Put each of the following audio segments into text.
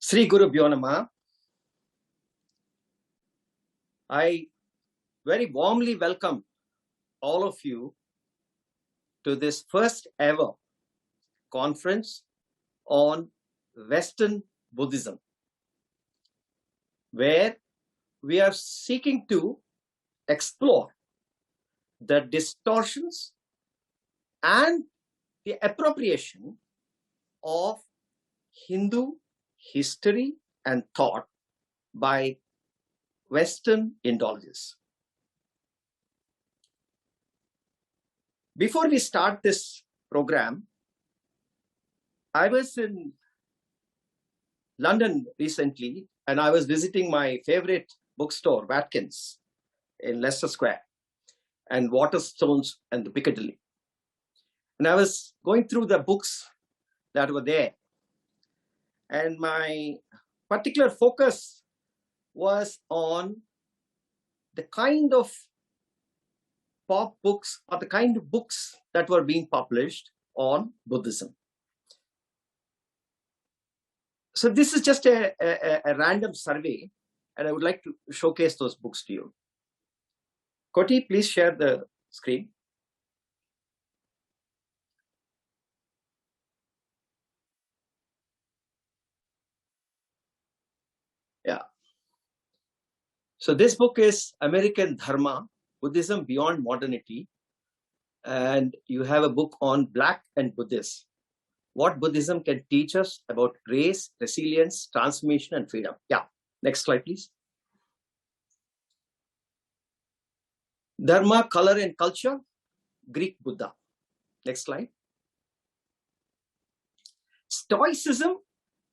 Sri Guru Bhyonama. I very warmly welcome all of you to this first ever conference on Western Buddhism, where we are seeking to explore the distortions and the appropriation of Hindu history and thought by Western Indologists. Before we start this program, I was in London recently and I was visiting my favorite bookstore, Watkins, in Leicester Square, and Waterstones and the Piccadilly. And I was going through the books that were there. And my particular focus was on the kind of pop books or the kind of books that were being published on Buddhism. So this is just a random survey, and I would like to showcase those books to you. Koti, please share the screen. Yeah. So this book is American Dharma, Buddhism Beyond Modernity. And you have a book on Black and Buddhists. What Buddhism can teach us about grace, resilience, transformation, and freedom. Yeah. Next slide, please. Dharma, Color and Culture, Greek Buddha. Next slide. Stoicism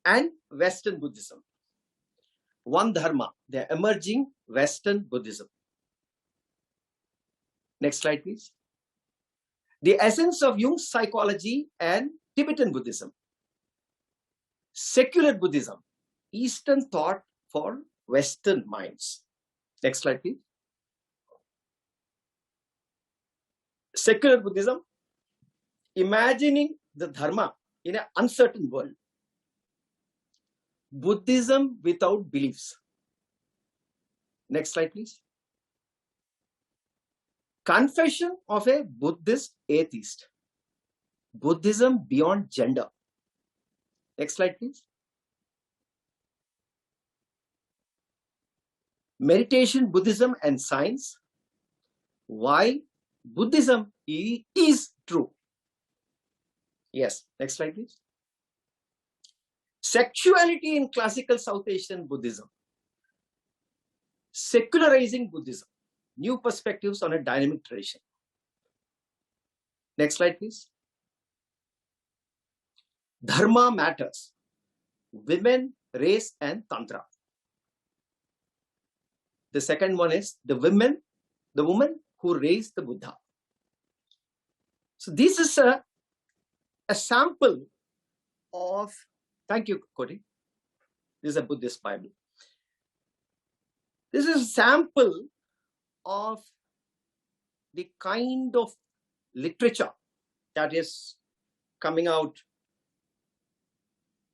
and Western Buddhism. One Dharma, the emerging Western Buddhism. Next slide, please. The essence of Jung's psychology and Tibetan Buddhism. Secular Buddhism, Eastern thought for Western minds. Next slide, please. Secular Buddhism, imagining the Dharma in an uncertain world. Buddhism without beliefs. Next slide, please. Confession of a Buddhist atheist. Buddhism beyond gender. Next slide, please. Meditation, Buddhism and Science. Why Buddhism is true. Yes, next slide, please. Sexuality in classical South Asian Buddhism. Secularizing Buddhism. New perspectives on a dynamic tradition. Next slide, please. Dharma Matters. Women, Race and Tantra. The second one is the woman who raised the Buddha. So this is a sample of, thank you, Koti. This is a Buddhist Bible. This is a sample of the kind of literature that is coming out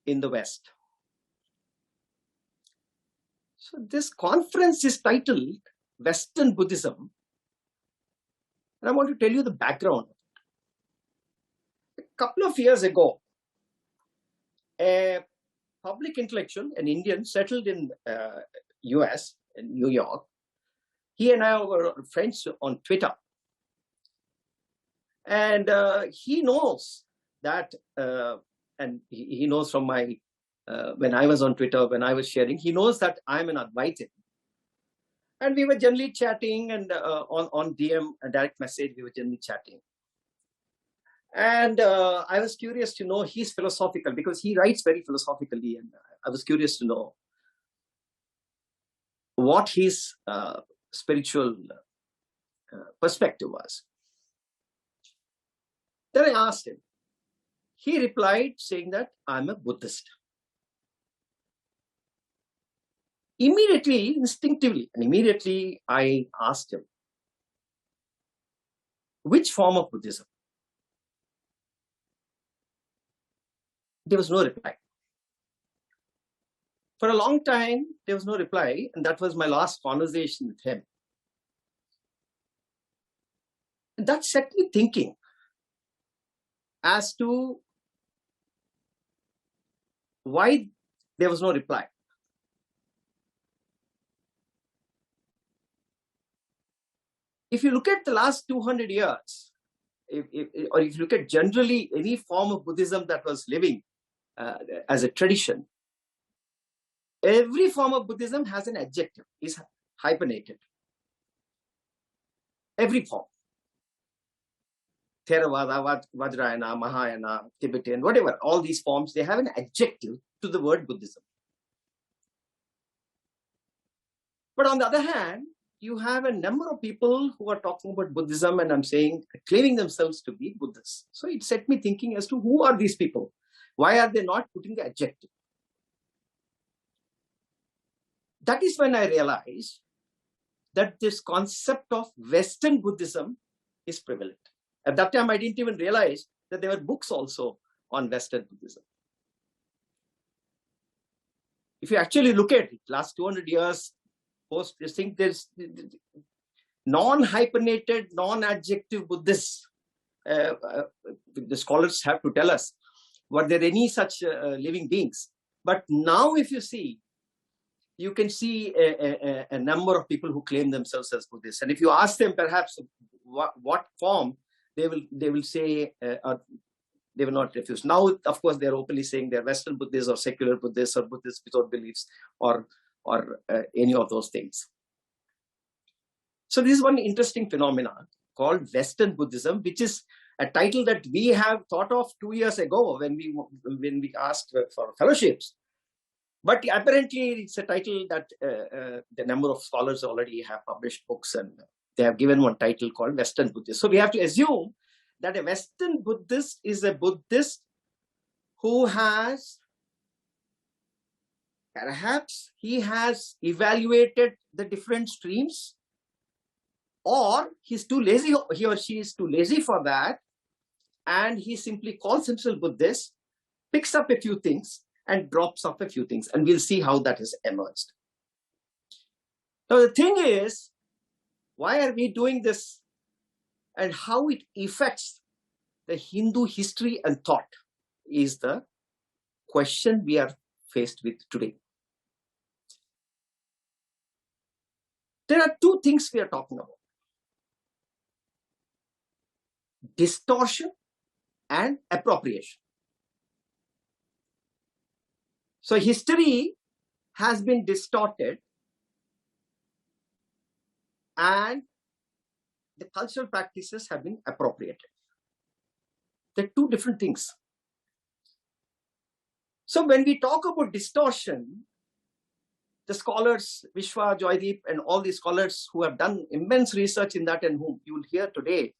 in the West. So this conference is titled Western Buddhism. And I want to tell you the background. A couple of years ago, a public intellectual, an Indian settled in US, in New York, he and I were friends on Twitter. And he knows that, and he knows from my, when I was on Twitter, when I was sharing, he knows that I'm an Advaitin. And we were generally chatting and on DM, a direct message, we were generally chatting. And I was curious to know, he's philosophical because he writes very philosophically. And I was curious to know what his spiritual perspective was. Then I asked him. He replied saying that I'm a Buddhist. Immediately, instinctively, and immediately I asked him, which form of Buddhism? There was no reply. For a long time, there was no reply, and that was my last conversation with him. And that set me thinking as to why there was no reply. If you look at the last 200 years, or if you look at generally any form of Buddhism that was living as a tradition, every form of Buddhism has an adjective, is hyphenated. Every form. Theravada, Vajrayana, Mahayana, Tibetan, whatever, all these forms, they have an adjective to the word Buddhism. But on the other hand, you have a number of people who are talking about Buddhism, and I'm saying, claiming themselves to be Buddhists. So it set me thinking as to who are these people? Why are they not putting the adjective? That is when I realized that this concept of Western Buddhism is prevalent. At that time, I didn't even realize that there were books also on Western Buddhism. If you actually look at it, last 200 years, post this thing, there's non-hyphenated, non-adjective Buddhists. The scholars have to tell us, were there any such living beings? But now if you see, you can see a number of people who claim themselves as Buddhists. And if you ask them perhaps what form, they will say, they will not refuse. Now, of course, they're openly saying they're Western Buddhists or secular Buddhists or Buddhists without beliefs or any of those things. So this is one interesting phenomenon called Western Buddhism, which is a title that we have thought of 2 years ago when we asked for fellowships. But apparently it's a title that the number of scholars already have published books, and they have given one title called Western Buddhist. So we have to assume that a Western Buddhist is a Buddhist who has, perhaps he has evaluated the different streams, or he's too lazy, he or she is too lazy for that, and he simply calls himself Buddhist, picks up a few things and drops off a few things, and we'll see how that has emerged. Now the thing is, why are we doing this and how it affects the Hindu history and thought is the question we are faced with today. There are two things we are talking about: distortion and appropriation. So history has been distorted and the cultural practices have been appropriated. They're two different things. So when we talk about distortion, the scholars, Vishwa, Joydeep, and all these scholars who have done immense research in that and whom you will hear today,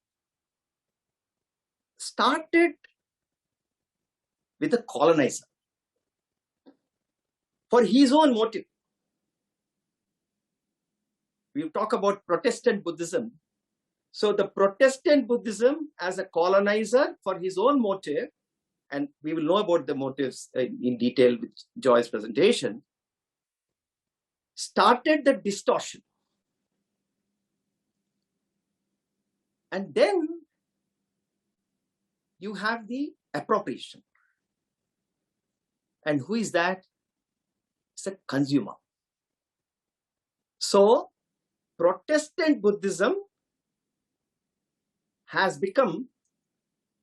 started with the colonizer for his own motive. We talk about Protestant Buddhism. So the Protestant Buddhism as a colonizer for his own motive, and we will know about the motives in detail with Joy's presentation, started the distortion. And then you have the appropriation. And who is that? It's a consumer. So Protestant Buddhism has become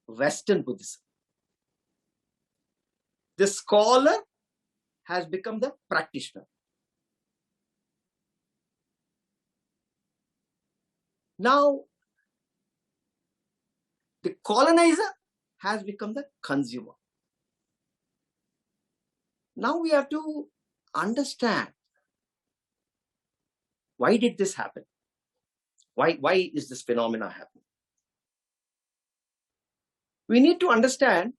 Western Buddhism. The scholar has become the practitioner. Now, the colonizer has become the consumer. Now we have to understand, why did this happen? Why is this phenomena happening? We need to understand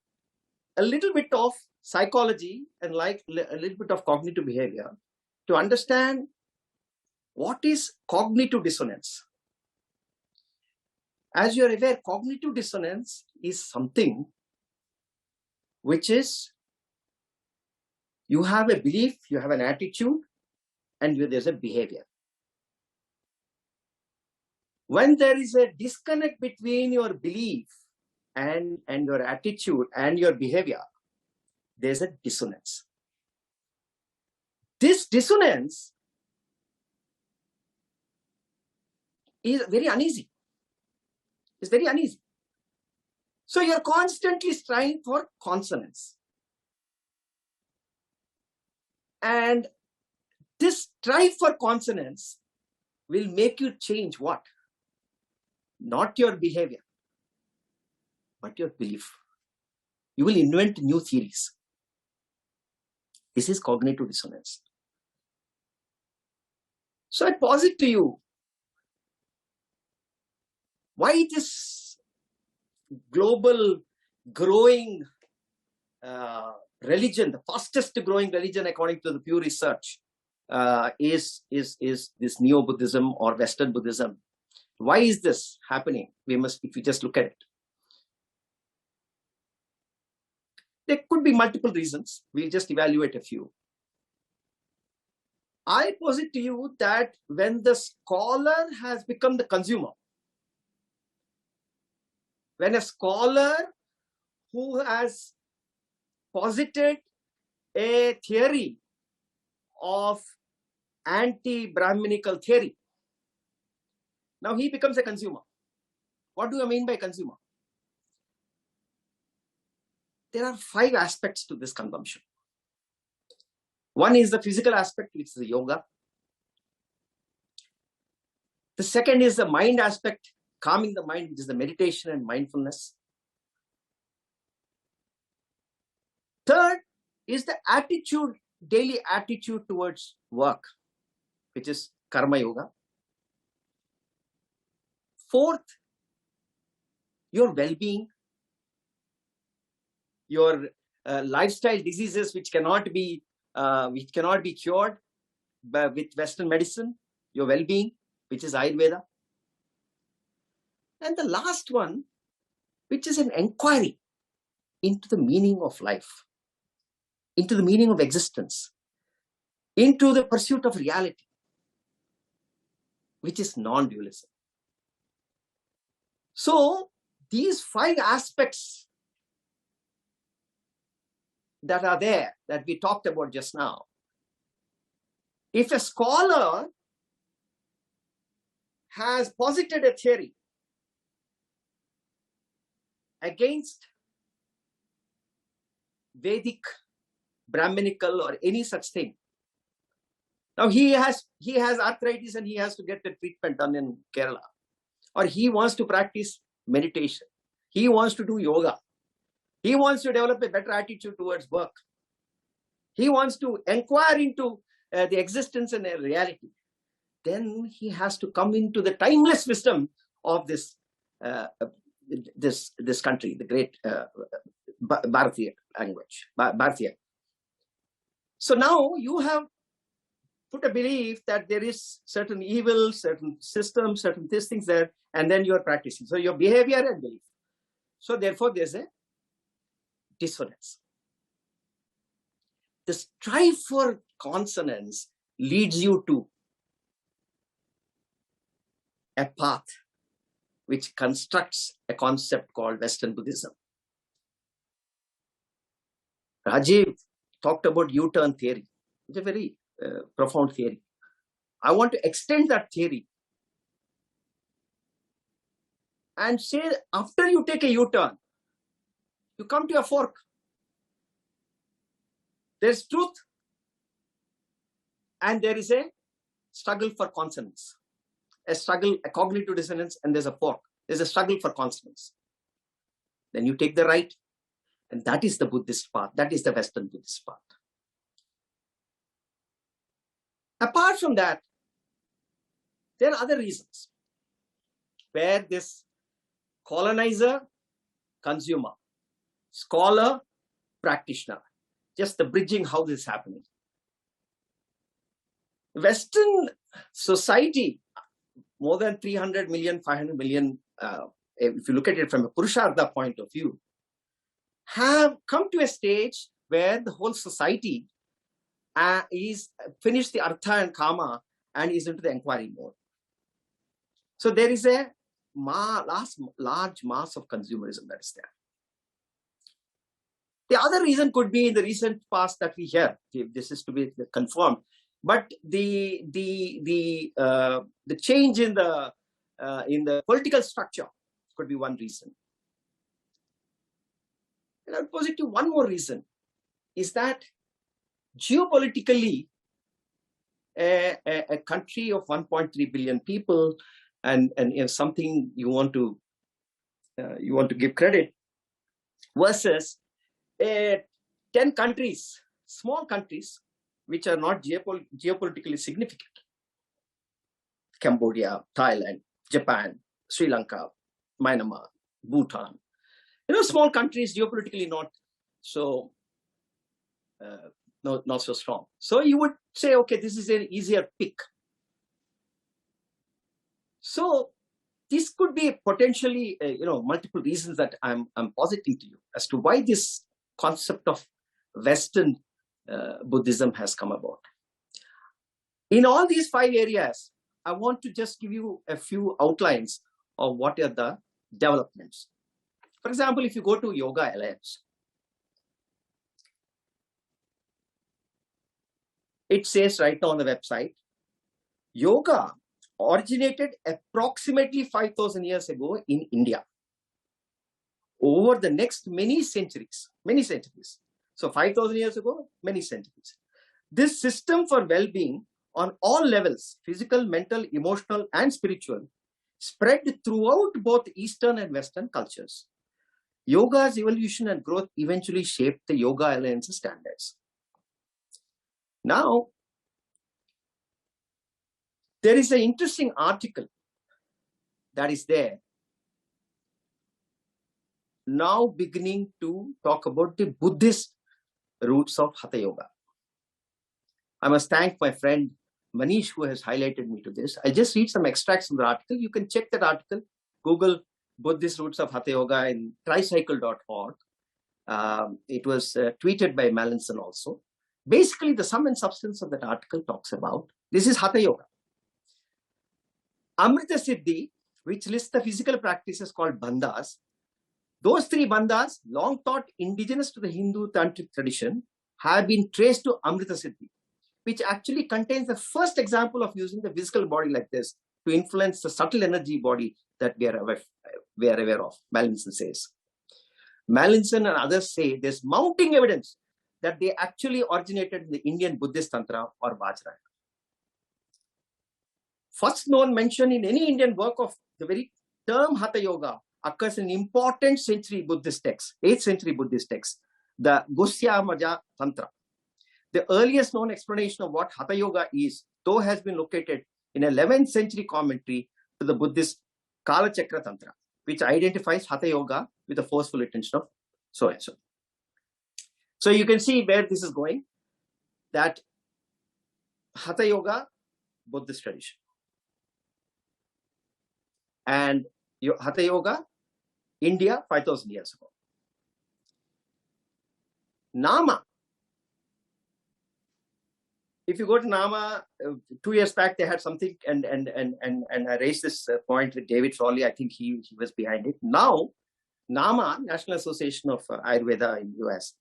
a little bit of psychology and like a little bit of cognitive behavior to understand what is cognitive dissonance. As you are aware, cognitive dissonance is something which is You have a belief, you have an attitude, and there's a behavior. When there is a disconnect between your belief and your attitude and your behavior, there's a dissonance. This dissonance is very uneasy. It's very uneasy. So you're constantly striving for consonance. And this strive for consonance will make you change what? Not your behavior, but your belief. You will invent new theories. This is cognitive dissonance. So I posit to you, why this global growing religion, the fastest growing religion according to the Pew Research, is this Neo-Buddhism or Western Buddhism. Why is this happening? We must, if you just look at it. There could be multiple reasons. We'll just evaluate a few. I posit to you that when the scholar has become the consumer, when a scholar who has posited a theory of anti-Brahminical theory, now he becomes a consumer. What do I mean by consumer? There are 5 aspects to this consumption. One is the physical aspect, which is the yoga. The second is the mind aspect, calming the mind, which is the meditation and mindfulness. Third is the attitude, daily attitude towards work, which is karma yoga. Fourth, your well-being, your lifestyle diseases which cannot be cured with Western medicine, your well-being, which is Ayurveda. And the last one, which is an inquiry into the meaning of life, into the meaning of existence, into the pursuit of reality, which is non-dualism. So these 5 aspects that are there, that we talked about just now, if a scholar has posited a theory against Vedic, Brahminical, or any such thing, now he has arthritis and he has to get the treatment done in Kerala, or he wants to practice meditation, he wants to do yoga, he wants to develop a better attitude towards work, he wants to inquire into the existence and reality, then he has to come into the timeless wisdom of this country, the great Bharatiya language, Bharatiya. So now you have put a belief that there is certain evil, certain systems, certain these things there, and then you are practicing. So your behavior and belief. So therefore there's a dissonance. The strive for consonance leads you to a path which constructs a concept called Western Buddhism. Rajiv talked about U-turn theory. It's a very profound theory. I want to extend that theory and say, after you take a U-turn, you come to a fork. There's truth and there is a struggle for consonance, a struggle, a cognitive dissonance, and there's a fork. There's a struggle for consonance. Then you take the right, and that is the Buddhist path. That is the Western Buddhist path. Apart from that, there are other reasons where this colonizer, consumer, scholar, practitioner, just the bridging how this is happening. Western society, more than 300 million, 500 million, if you look at it from a Purushartha point of view, have come to a stage where the whole society he's finished the Artha and Kama and is into the inquiry mode. So there is a large mass of consumerism that is there. The other reason could be in the recent past that we hear, if this is to be confirmed, but the change in the political structure could be one reason. And I'll posit you one more reason, is that geopolitically, a country of 1.3 billion people, and if something you want to give credit, versus 10 countries, small countries, which are not geopolitically significant. Cambodia, Thailand, Japan, Sri Lanka, Myanmar, Bhutan. Small countries, geopolitically not so not so strong. So you would say, okay, this is an easier pick. So this could be potentially, multiple reasons that I'm positing to you as to why this concept of Western Buddhism has come about. In all these 5 areas, I want to just give you a few outlines of what are the developments. For example, if you go to Yoga Alliance, it says right now on the website, yoga originated approximately 5,000 years ago in India. Over the next many centuries. So 5,000 years ago, many centuries. This system for well-being on all levels, physical, mental, emotional, and spiritual, spread throughout both Eastern and Western cultures. Yoga's evolution and growth eventually shaped the Yoga Alliance standards. Now, there is an interesting article that is there now beginning to talk about the Buddhist roots of Hatha Yoga. I must thank my friend Manish who has highlighted me to this. I'll just read some extracts from the article. You can check that article, Google Buddhist roots of Hatha Yoga in tricycle.org. It was tweeted by Mallinson also. Basically, the sum and substance of that article talks about, this is Hatha Yoga. Amrita Siddhi, which lists the physical practices called bandhas, those 3 bandhas, long thought indigenous to the Hindu tantric tradition, have been traced to Amrita Siddhi, which actually contains the first example of using the physical body like this to influence the subtle energy body that we are aware of, Mallinson says. Mallinson and others say there's mounting evidence that they actually originated in the Indian Buddhist Tantra or Vajrayana. First known mention in any Indian work of the very term Hatha Yoga occurs in important century Buddhist text, 8th century Buddhist text, the Gusyamaja Tantra. The earliest known explanation of what Hatha Yoga is, though, has been located in an 11th century commentary to the Buddhist Kala Chakra Tantra, which identifies Hatha Yoga with the forceful intention of so and so. So you can see where this is going, that Hatha Yoga, Buddhist tradition. And Hatha Yoga, India, 5,000 years ago. Nama. If you go to Nama, 2 years back, they had something, and I raised this point with David Frawley. I think he was behind it. Now, Nama, National Association of Ayurveda in US,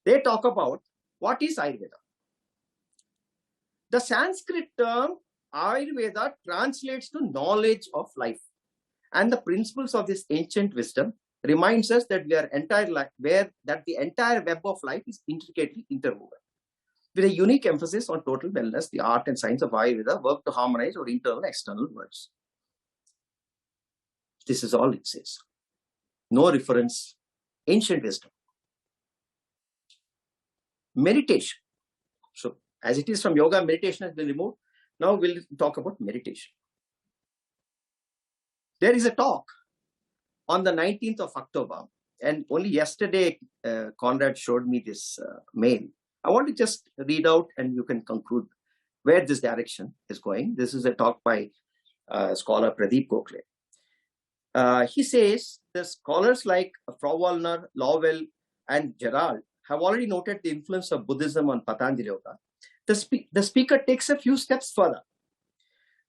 they talk about what is Ayurveda. The Sanskrit term Ayurveda translates to knowledge of life, and the principles of this ancient wisdom reminds us that the entire web of life is intricately interwoven. With a unique emphasis on total wellness, the art and science of Ayurveda work to harmonize our internal and external worlds. This is all it says. No reference, ancient wisdom. Meditation. So, as it is from yoga, meditation has been removed. Now we'll talk about meditation. There is a talk on the 19th of October, and only yesterday Conrad showed me this mail. I want to just read out and you can conclude where this direction is going. This is a talk by scholar Pradeep Gokhale. He says the scholars like Frauwallner, Lowell, and Gerald have already noted the influence of Buddhism on Patanjali Yoga The speaker takes a few steps further.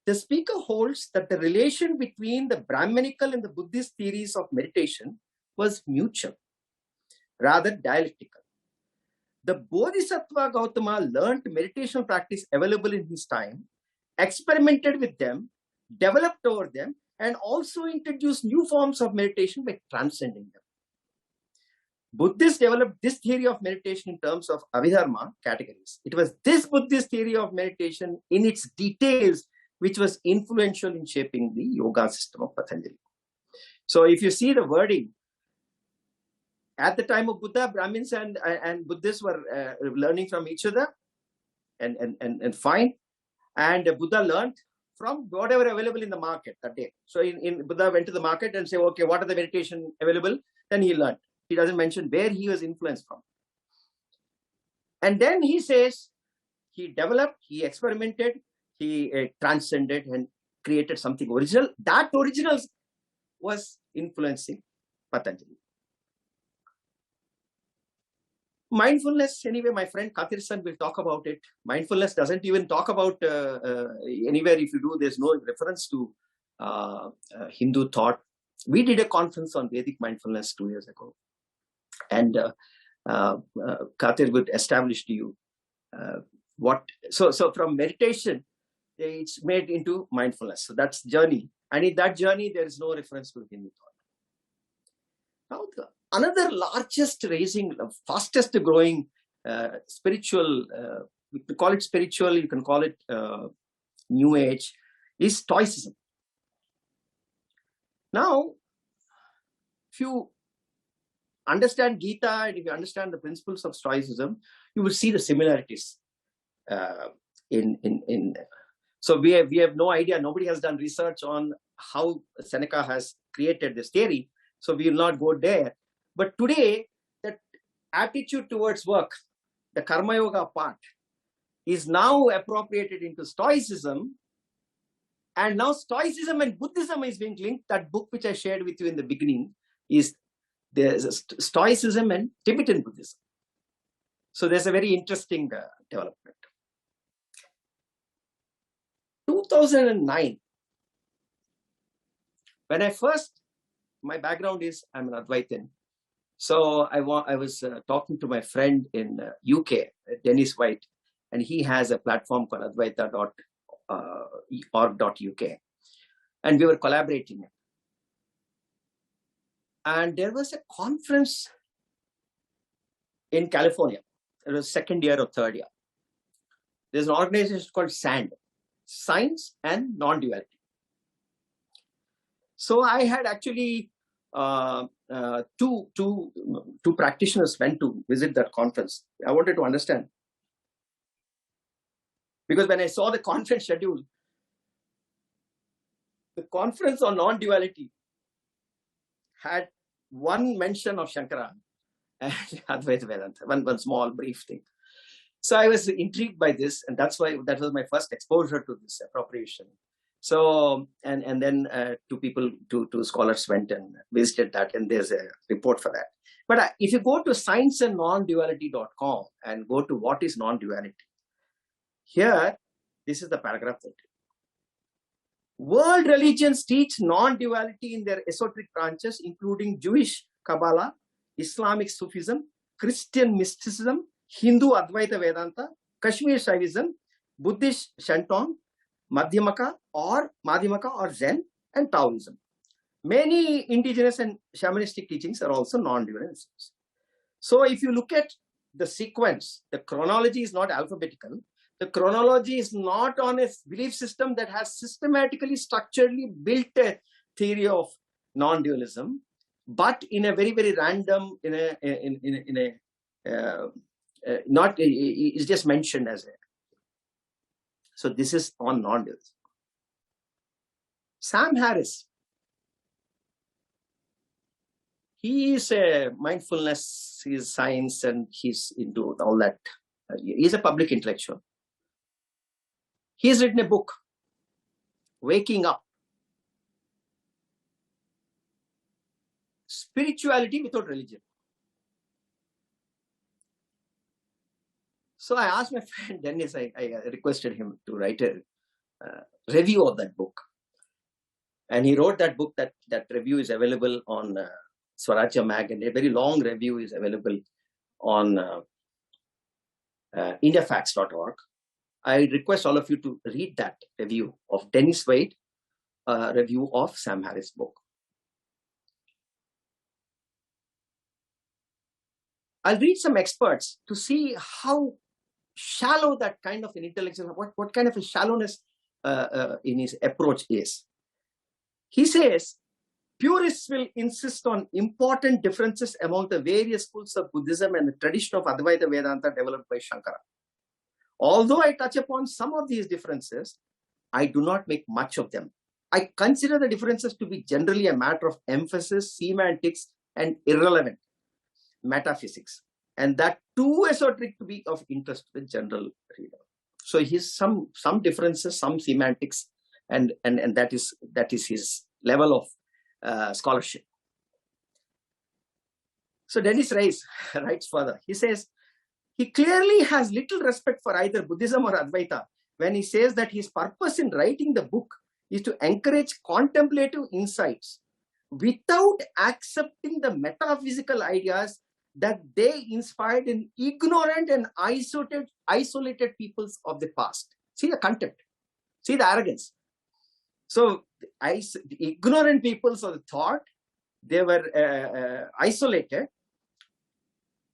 The speaker holds that the relation between the Brahmanical and the Buddhist theories of meditation was mutual, rather dialectical. The Bodhisattva Gautama learned meditation practice available in his time, experimented with them, developed over them, and also introduced new forms of meditation by transcending them. Buddhists developed this theory of meditation in terms of Abhidharma categories. It was this Buddhist theory of meditation in its details which was influential in shaping the yoga system of Patanjali. So if you see the wording, at the time of Buddha, Brahmins and Buddhists were learning from each other and fine. And Buddha learned from whatever available in the market that day. So Buddha went to the market and said, okay, what are the meditation available? Then he learned. He doesn't mention where he was influenced from. And then he says, he developed, he experimented, he transcended and created something original. That original was influencing Patanjali. Mindfulness, anyway, my friend Kathir-san will talk about it. Mindfulness doesn't even talk about anywhere. If you do, there's no reference to Hindu thought. We did a conference on Vedic mindfulness 2 years ago. And Kathir would establish to you so from meditation, it's made into mindfulness. So that's journey. And in that journey, there is no reference to Hindu thought. Now, another largest raising, fastest growing spiritual, we can call it spiritual, you can call it New Age, is Stoicism. Now, if you understand Gita and if you understand the principles of Stoicism, you will see the similarities So we have no idea. Nobody has done research on how Seneca has created this theory. So we will not go there. But today, that attitude towards work, the Karma Yoga part, is now appropriated into Stoicism. And now Stoicism and Buddhism is being linked. That book which I shared with you in the beginning is there's Stoicism and Tibetan Buddhism. So there's a very interesting development. 2009, when I first, my background is I'm an Advaitin. So I was talking to my friend in UK, Dennis White, and he has a platform called advaita.org.uk. And we were collaborating. And there was a conference in California. It was second year or third year. There's an organization called SAND, Science and Non-Duality. So I had actually two practitioners went to visit that conference. I wanted to understand. Because when I saw the conference schedule, the conference on non-duality had one mention of Shankara and Advaita Vedanta, one small brief thing. So I was intrigued by this, and that was my first exposure to this appropriation. So, and then two scholars went and visited that, and there's a report for that. But if you go to scienceandnonduality.com and go to what is non-duality, here, this is the paragraph 30. World religions teach non-duality in their esoteric branches, including Jewish Kabbalah, Islamic Sufism, Christian mysticism, Hindu Advaita Vedanta, Kashmir Shaivism, Buddhist Shanton, Madhyamaka or Zen, and Taoism. Many indigenous and shamanistic teachings are also non-dual. So if you look at the sequence, the chronology is not alphabetical. The chronology is not on a belief system that has systematically, structurally built a theory of non-dualism, but in a very, very random, it's just mentioned as a. So this is on non-dualism. Sam Harris, he is a mindfulness, he is science, and he's into all that. He's a public intellectual. He's written a book, Waking Up. Spirituality without religion. So I asked my friend Dennis, I requested him to write a review of that book. And he wrote that book. That review is available on Swarajya Mag, and a very long review is available on indiafacts.org. I request all of you to read that review of Dennis Wade, review of Sam Harris' book. I'll read some experts to see how shallow that kind of an intellectual, what kind of a shallowness in his approach is. He says, purists will insist on important differences among the various schools of Buddhism and the tradition of Advaita Vedanta developed by Shankara. Although I touch upon some of these differences, I do not make much of them. I consider the differences to be generally a matter of emphasis, semantics, and irrelevant metaphysics, and that too esoteric to be of interest to the general reader. So he's some differences, some semantics, and that is his level of scholarship. So Dennis Rice writes further. He says, he clearly has little respect for either Buddhism or Advaita when he says that his purpose in writing the book is to encourage contemplative insights without accepting the metaphysical ideas that they inspired in ignorant and isolated peoples of the past. See the contempt, see the arrogance. So the ignorant peoples of the thought, they were isolated,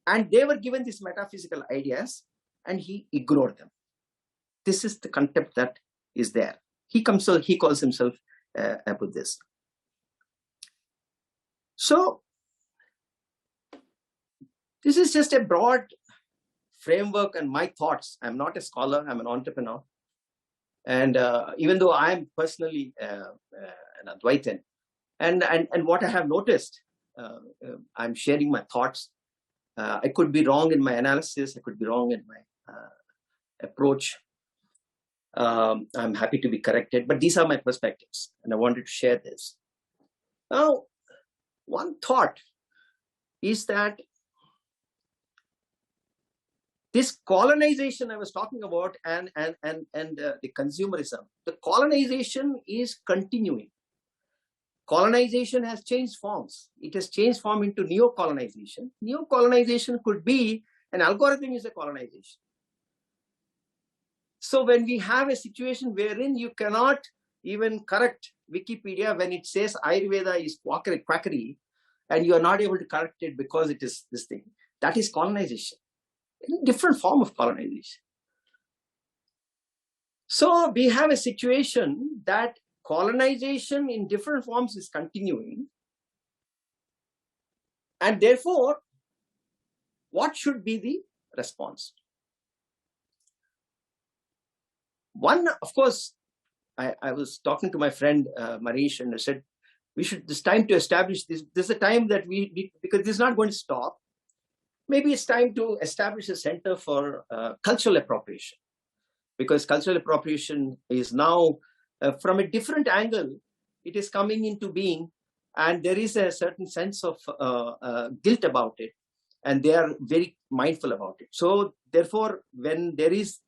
and they were given these metaphysical ideas, and he ignored them. This is the contempt that is there. He calls himself a Buddhist. So this is just a broad framework and my thoughts. I'm not a scholar, I'm an entrepreneur. And even though I'm personally an Advaitin, and what I have noticed, I'm sharing my thoughts. I could be wrong in my analysis, I could be wrong in my approach. I'm happy to be corrected, but these are my perspectives, and I wanted to share this. Now, one thought is that this colonization I was talking about and the consumerism, the colonization is continuing. Colonization has changed forms. It has changed form into neo-colonization. Neo-colonization could be an algorithm is a colonization. So when we have a situation wherein you cannot even correct Wikipedia when it says Ayurveda is quackery, and you are not able to correct it because it is this thing, that is colonization. A different form of colonization. So we have a situation that colonization in different forms is continuing, and therefore, what should be the response? One, of course, I was talking to my friend Manish, and I said, it's time to establish this. This is a time that we need, because this is not going to stop. Maybe it's time to establish a center for cultural appropriation, because cultural appropriation is now, from a different angle, it is coming into being, and there is a certain sense of guilt about it, and they are very mindful about it. So therefore, when there is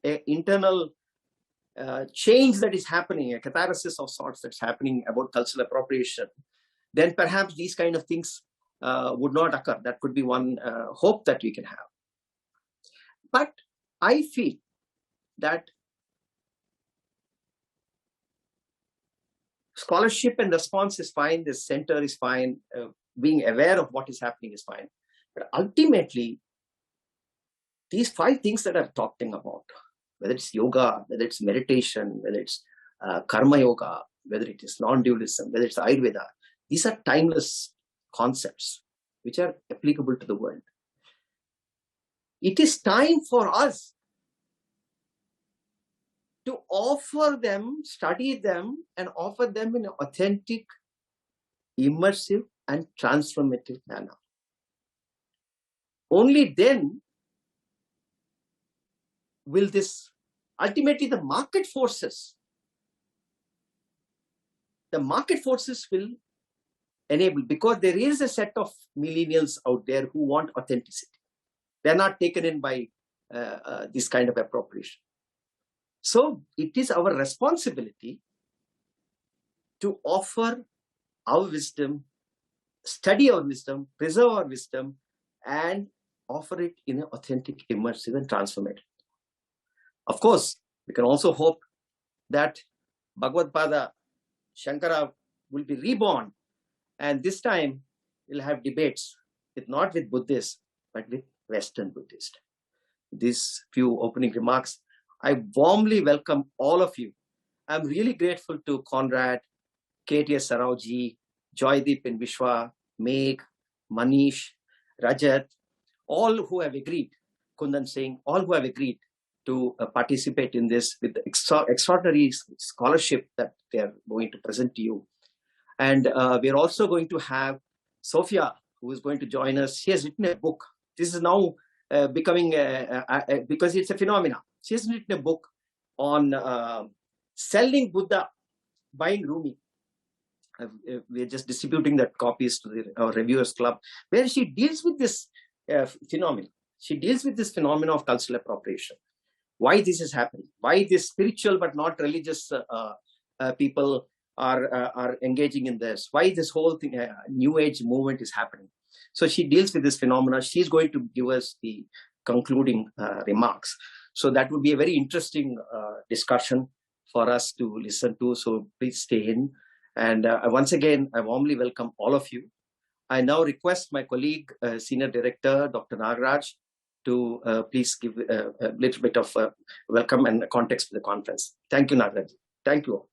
an internal change that is happening, a catharsis of sorts that's happening about cultural appropriation, then perhaps these kind of things would not occur. That could be one hope that we can have. But I feel that scholarship and response is fine, the center is fine, being aware of what is happening is fine. But ultimately, these 5 things that I'm talking about, whether it's yoga, whether it's meditation, whether it's karma yoga, whether it is non-dualism, whether it's Ayurveda, these are timeless concepts which are applicable to the world. It is time for us to offer them, study them, and offer them in an authentic, immersive, and transformative manner. Only then will this, ultimately the market forces will enable, because there is a set of millennials out there who want authenticity. They're not taken in by this kind of appropriation. So it is our responsibility to offer our wisdom, study our wisdom, preserve our wisdom, and offer it in an authentic, immersive, and transformative. Of course, we can also hope that Bhagavad Pada Shankara will be reborn, and this time we'll have debates not with Buddhists, but with Western Buddhists. These few opening remarks, I warmly welcome all of you. I'm really grateful to Conrad, KTS Sarauji, Joydeep and Vishwa, Meg, Manish, Rajat, all who have agreed, Kundan Singh, all who have agreed to participate in this with the extraordinary scholarship that they are going to present to you. And we're also going to have Sophia, who is going to join us. She has written a book. This is now becoming, because it's a phenomenon. She has written a book on selling Buddha, buying Rumi. We're just distributing that copies to our reviewers club, where she deals with this phenomenon. She deals with this phenomenon of cultural appropriation. Why this is happening? Why this spiritual but not religious people are engaging in this? Why this whole thing, New Age movement is happening? So she deals with this phenomena. She's going to give us the concluding remarks. So that would be a very interesting discussion for us to listen to. So please stay in. And once again, I warmly welcome all of you. I now request my colleague, Senior Director, Dr. Nagaraj, to please give a little bit of welcome and context to the conference. Thank you, Nagaraj. Thank you all.